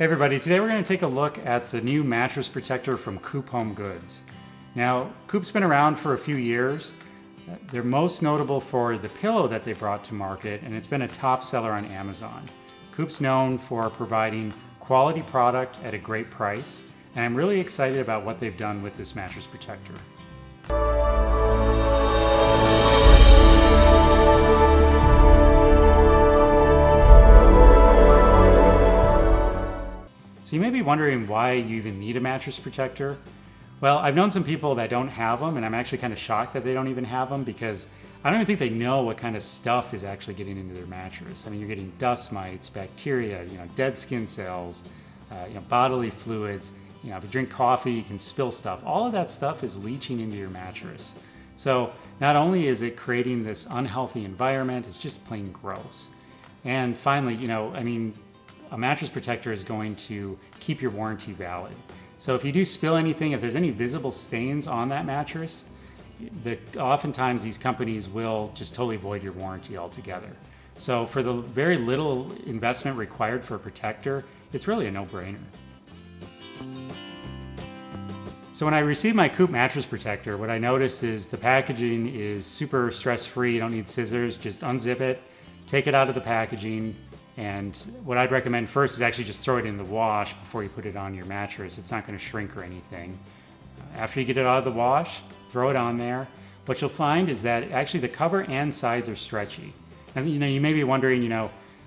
Hey everybody, today we're going to take a look at the new mattress protector from COOP Home Goods. Now, COOP's been around for a few years. They're most notable for the pillow that they brought to market, and it's been a top seller on Amazon. COOP's known for providing quality product at a great price, and I'm really excited about what they've done with this mattress protector. So you may be wondering why you even need a mattress protector. Well, I've known some people that don't have them, and I'm actually kind of shocked that they don't even have them because I don't even think they know what kind of stuff is actually getting into their mattress. I mean, you're getting dust mites, bacteria, dead skin cells, bodily fluids. If you drink coffee, you can spill stuff. All of that stuff is leaching into your mattress. So not only is it creating this unhealthy environment, it's just plain gross. And finally, a mattress protector is going to keep your warranty valid. So if you do spill anything, if there's any visible stains on that mattress, oftentimes these companies will just totally void your warranty altogether. So for the very little investment required for a protector, it's really a no-brainer. So when I received my COOP mattress protector, what I noticed is the packaging is super stress-free. You don't need scissors, just unzip it, take it out of the packaging, and what I'd recommend first is actually just throw it in the wash before you put it on your mattress. It's not going to shrink or anything. After you get it out of the wash, throw it on there. What you'll find is that actually the cover and sides are stretchy. And you may be wondering,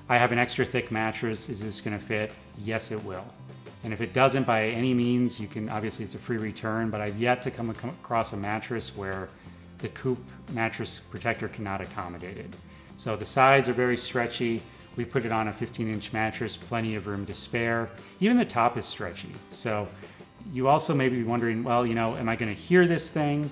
I have an extra thick mattress, is this going to fit? Yes, it will. And if it doesn't by any means, obviously it's a free return, but I've yet to come across a mattress where the COOP mattress protector cannot accommodate it. So the sides are very stretchy. We put it on a 15-inch mattress, plenty of room to spare. Even the top is stretchy. So you also may be wondering, well, am I going to hear this thing?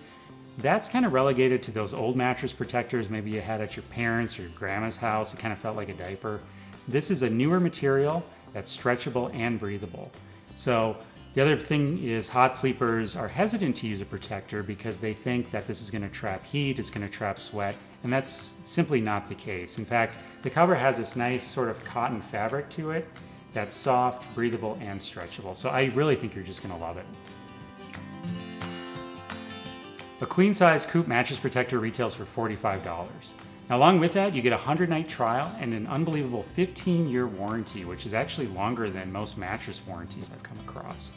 That's kind of relegated to those old mattress protectors maybe you had at your parents' or your grandma's house. It kind of felt like a diaper. This is a newer material that's stretchable and breathable. So the other thing is hot sleepers are hesitant to use a protector because they think that this is going to trap heat, it's going to trap sweat, and that's simply not the case. In fact, the cover has this nice sort of cotton fabric to it that's soft, breathable, and stretchable. So I really think you're just going to love it. A queen size COOP mattress protector retails for $45. Now, along with that, you get a 100-night trial and an unbelievable 15-year warranty, which is actually longer than most mattress warranties I've come across.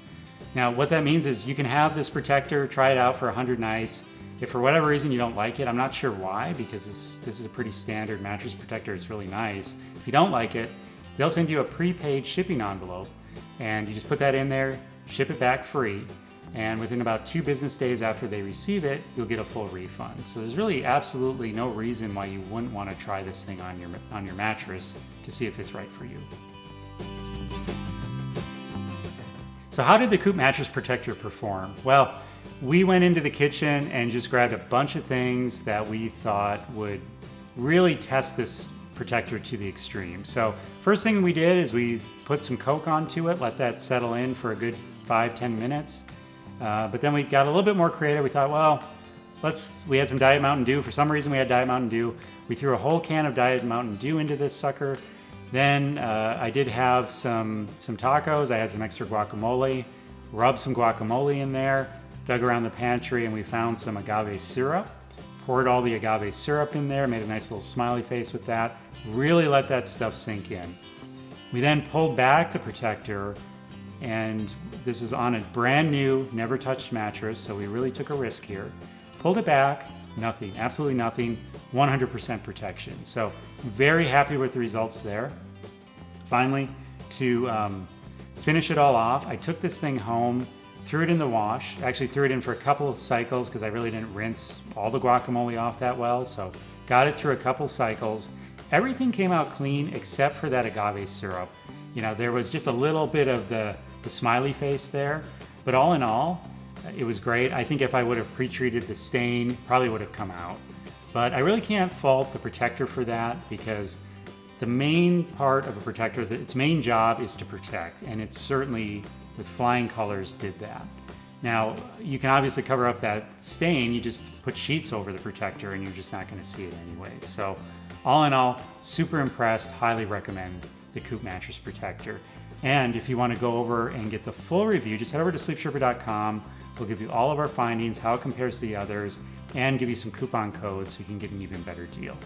Now, what that means is you can have this protector, try it out for 100 nights. If for whatever reason you don't like it, I'm not sure why, because this is a pretty standard mattress protector. It's really nice. If you don't like it, they'll send you a prepaid shipping envelope, and you just put that in there, ship it back free, and within about 2 business days after they receive it, you'll get a full refund. So there's really absolutely no reason why you wouldn't want to try this thing on your mattress to see if it's right for you. So how did the COOP mattress protector perform? Well, we went into the kitchen and just grabbed a bunch of things that we thought would really test this protector to the extreme. So first thing we did is we put some Coke onto it, let that settle in for a good 5-10 minutes. But then we got a little bit more creative. We thought, well, we had some Diet Mountain Dew. For some reason we had Diet Mountain Dew. We threw a whole can of Diet Mountain Dew into this sucker. Then I did have some tacos. I had some extra guacamole, rubbed some guacamole in there, dug around the pantry, and we found some agave syrup. Poured all the agave syrup in there, made a nice little smiley face with that. Really let that stuff sink in. We then pulled back the protector, and this is on a brand new, never touched mattress, so we really took a risk here. Pulled it back, nothing, absolutely nothing, 100% protection. So very happy with the results there. Finally, to finish it all off, I took this thing home, threw it in the wash, actually threw it in for a couple of cycles because I really didn't rinse all the guacamole off that well, so got it through a couple cycles. Everything came out clean except for that agave syrup. There was just a little bit of the smiley face there, but all in all, it was great. I think if I would have pre-treated the stain, probably would have come out. But I really can't fault the protector for that because the main part of a protector, its main job is to protect, and it certainly, with flying colors, did that. Now, you can obviously cover up that stain. You just put sheets over the protector and you're just not going to see it anyway. So all in all, super impressed, highly recommend the COOP mattress protector. And if you want to go over and get the full review, just head over to sleepsherpa.com. We'll give you all of our findings, how it compares to the others, and give you some coupon codes so you can get an even better deal.